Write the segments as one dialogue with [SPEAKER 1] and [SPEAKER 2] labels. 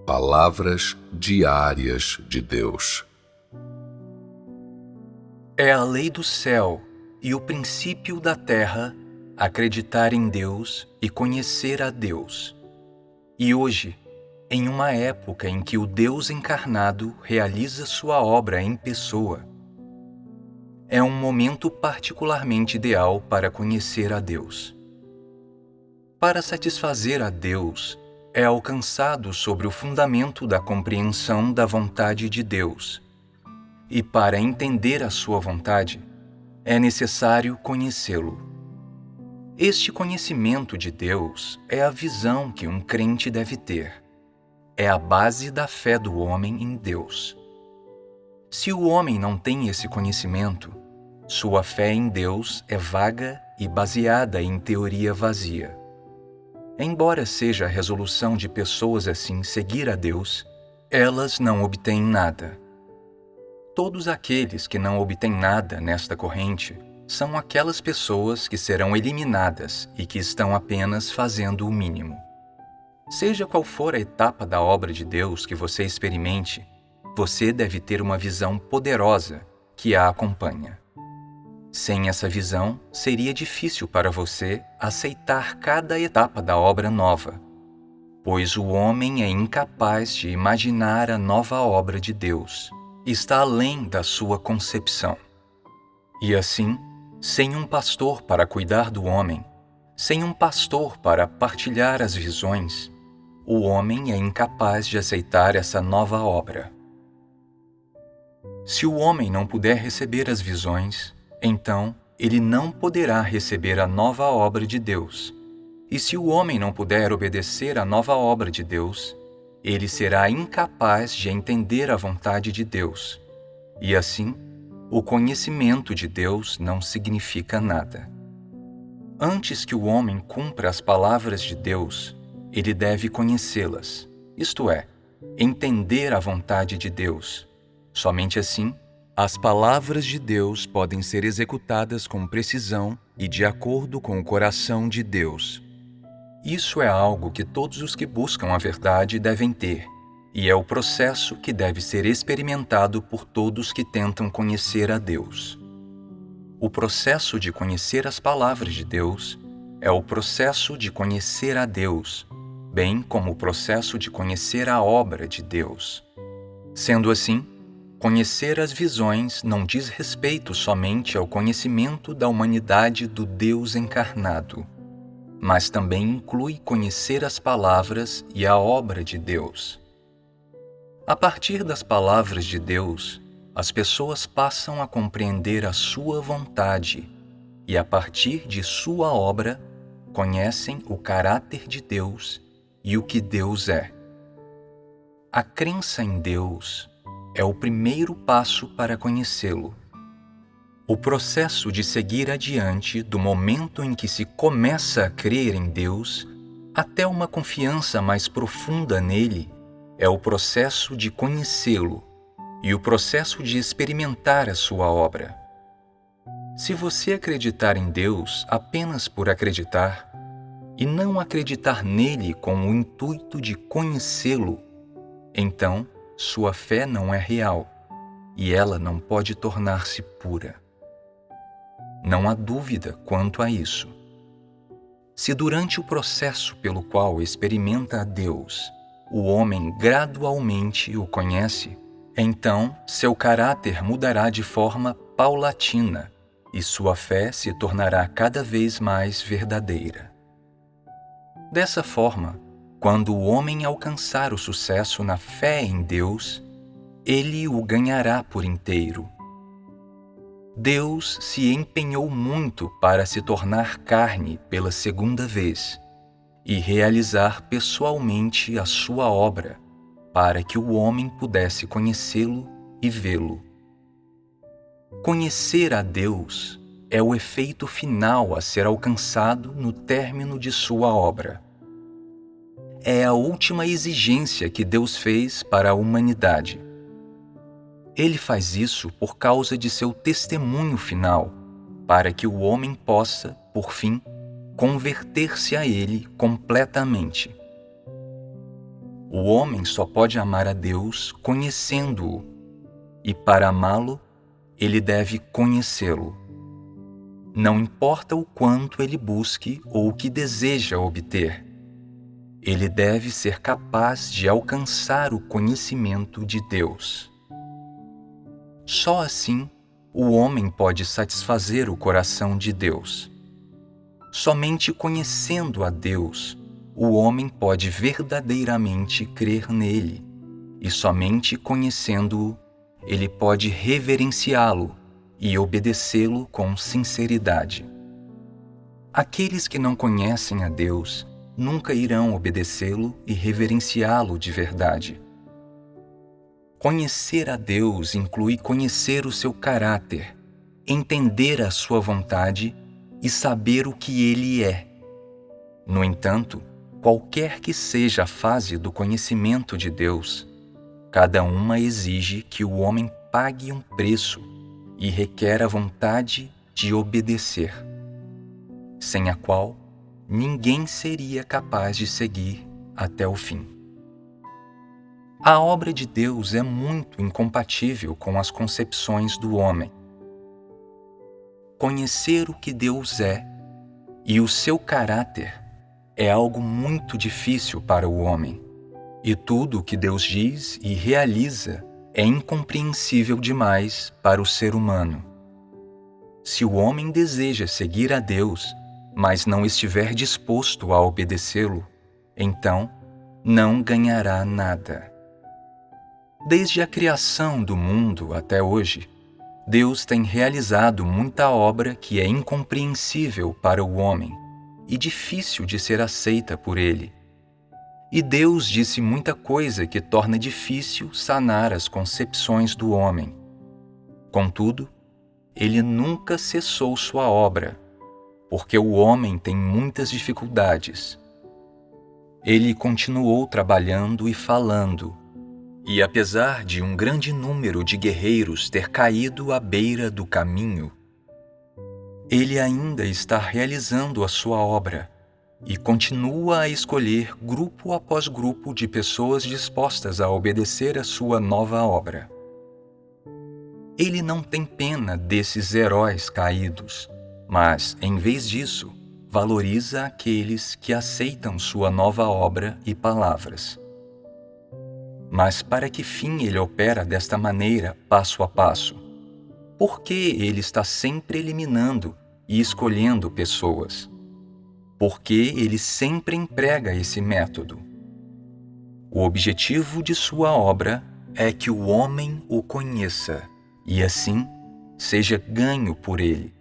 [SPEAKER 1] Palavras diárias de Deus.
[SPEAKER 2] É a lei do céu e o princípio da terra acreditar em Deus e conhecer a Deus. E hoje, em uma época em que o Deus encarnado realiza sua obra em pessoa, é um momento particularmente ideal para conhecer a Deus. Para satisfazer a Deus, é alcançado sobre o fundamento da compreensão da vontade de Deus. E para entender a sua vontade, é necessário conhecê-lo. Este conhecimento de Deus é a visão que um crente deve ter. É a base da fé do homem em Deus. Se o homem não tem esse conhecimento, sua fé em Deus é vaga e baseada em teoria vazia. Embora seja a resolução de pessoas assim seguir a Deus, elas não obtêm nada. Todos aqueles que não obtêm nada nesta corrente são aquelas pessoas que serão eliminadas e que estão apenas fazendo o mínimo. Seja qual for a etapa da obra de Deus que você experimente, você deve ter uma visão poderosa que a acompanha. Sem essa visão, seria difícil para você aceitar cada etapa da obra nova, pois o homem é incapaz de imaginar a nova obra de Deus. Está além da sua concepção. E assim, sem um pastor para cuidar do homem, sem um pastor para partilhar as visões, o homem é incapaz de aceitar essa nova obra. Se o homem não puder receber as visões, então ele não poderá receber a nova obra de Deus. E se o homem não puder obedecer à nova obra de Deus, ele será incapaz de entender a vontade de Deus. E assim, o conhecimento de Deus não significa nada. Antes que o homem cumpra as palavras de Deus, ele deve conhecê-las, isto é, entender a vontade de Deus. Somente assim, as palavras de Deus podem ser executadas com precisão e de acordo com o coração de Deus. Isso é algo que todos os que buscam a verdade devem ter, e é o processo que deve ser experimentado por todos que tentam conhecer a Deus. O processo de conhecer as palavras de Deus é o processo de conhecer a Deus, bem como o processo de conhecer a obra de Deus. Sendo assim, conhecer as visões não diz respeito somente ao conhecimento da humanidade do Deus encarnado, mas também inclui conhecer as palavras e a obra de Deus. A partir das palavras de Deus, as pessoas passam a compreender a sua vontade e, a partir de sua obra, conhecem o caráter de Deus e o que Deus é. A crença em Deus é o primeiro passo para conhecê-lo. O processo de seguir adiante do momento em que se começa a crer em Deus até uma confiança mais profunda nele é o processo de conhecê-lo e o processo de experimentar a sua obra. Se você acreditar em Deus apenas por acreditar e não acreditar nele com o intuito de conhecê-lo, então sua fé não é real e ela não pode tornar-se pura. Não há dúvida quanto a isso. Se durante o processo pelo qual experimenta a Deus, o homem gradualmente o conhece, então seu caráter mudará de forma paulatina e sua fé se tornará cada vez mais verdadeira. Dessa forma, quando o homem alcançar o sucesso na fé em Deus, ele o ganhará por inteiro. Deus se empenhou muito para se tornar carne pela segunda vez e realizar pessoalmente a sua obra, para que o homem pudesse conhecê-lo e vê-lo. Conhecer a Deus é o efeito final a ser alcançado no término de sua obra. É a última exigência que Deus fez para a humanidade. Ele faz isso por causa de seu testemunho final, para que o homem possa, por fim, converter-se a Ele completamente. O homem só pode amar a Deus conhecendo-o, e para amá-lo, ele deve conhecê-lo. Não importa o quanto ele busque ou o que deseja obter, ele deve ser capaz de alcançar o conhecimento de Deus. Só assim, o homem pode satisfazer o coração de Deus. Somente conhecendo a Deus, o homem pode verdadeiramente crer nele, e somente conhecendo-o, ele pode reverenciá-lo e obedecê-lo com sinceridade. Aqueles que não conhecem a Deus nunca irão obedecê-lo e reverenciá-lo de verdade. Conhecer a Deus inclui conhecer o seu caráter, entender a sua vontade e saber o que Ele é. No entanto, qualquer que seja a fase do conhecimento de Deus, cada uma exige que o homem pague um preço e requer a vontade de obedecer, sem a qual ninguém seria capaz de seguir até o fim. A obra de Deus é muito incompatível com as concepções do homem. Conhecer o que Deus é e o seu caráter é algo muito difícil para o homem, e tudo o que Deus diz e realiza é incompreensível demais para o ser humano. Se o homem deseja seguir a Deus, mas não estiver disposto a obedecê-lo, então não ganhará nada. Desde a criação do mundo até hoje, Deus tem realizado muita obra que é incompreensível para o homem e difícil de ser aceita por ele. E Deus disse muita coisa que torna difícil sanar as concepções do homem. Contudo, Ele nunca cessou sua obra, porque o homem tem muitas dificuldades. Ele continuou trabalhando e falando, e apesar de um grande número de guerreiros ter caído à beira do caminho, Ele ainda está realizando a sua obra e continua a escolher grupo após grupo de pessoas dispostas a obedecer a sua nova obra. Ele não tem pena desses heróis caídos, mas, em vez disso, valoriza aqueles que aceitam sua nova obra e palavras. Mas para que fim ele opera desta maneira, passo a passo? Por que ele está sempre eliminando e escolhendo pessoas? Por que ele sempre emprega esse método? O objetivo de sua obra é que o homem o conheça e, assim, seja ganho por ele.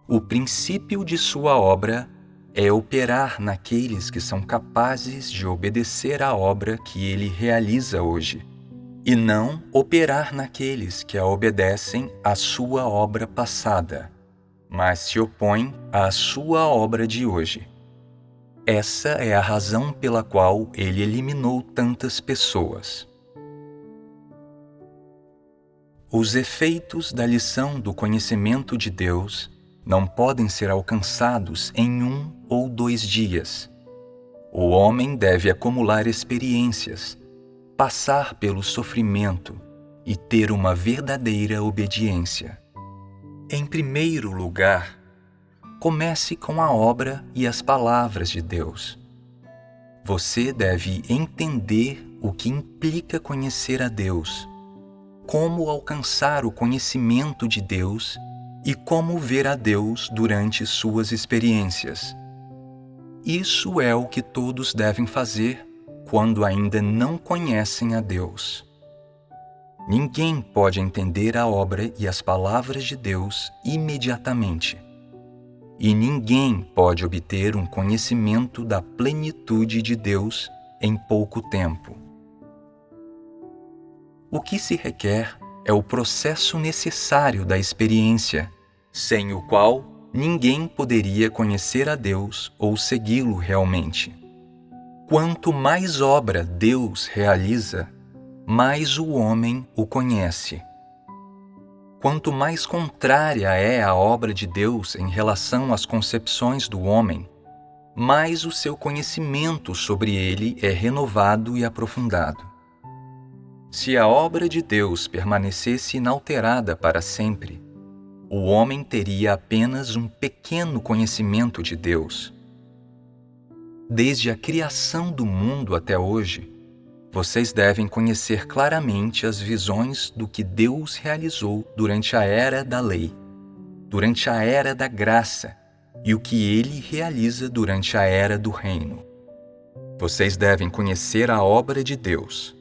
[SPEAKER 2] O princípio de sua obra é operar naqueles que são capazes de obedecer à obra que ele realiza hoje, e não operar naqueles que a obedecem à sua obra passada, mas se opõem à sua obra de hoje. Essa é a razão pela qual ele eliminou tantas pessoas. Os efeitos da lição do conhecimento de Deus não podem ser alcançados em 1 ou 2 dias. O homem deve acumular experiências, passar pelo sofrimento e ter uma verdadeira obediência. Em primeiro lugar, comece com a obra e as palavras de Deus. Você deve entender o que implica conhecer a Deus, como alcançar o conhecimento de Deus e como ver a Deus durante suas experiências. Isso é o que todos devem fazer quando ainda não conhecem a Deus. Ninguém pode entender a obra e as palavras de Deus imediatamente. E ninguém pode obter um conhecimento da plenitude de Deus em pouco tempo. O que se requer é o processo necessário da experiência, sem o qual ninguém poderia conhecer a Deus ou segui-lo realmente. Quanto mais obra Deus realiza, mais o homem o conhece. Quanto mais contrária é a obra de Deus em relação às concepções do homem, mais o seu conhecimento sobre ele é renovado e aprofundado. Se a obra de Deus permanecesse inalterada para sempre, o homem teria apenas um pequeno conhecimento de Deus. Desde a criação do mundo até hoje, vocês devem conhecer claramente as visões do que Deus realizou durante a era da lei, durante a era da graça e o que Ele realiza durante a era do reino. Vocês devem conhecer a obra de Deus,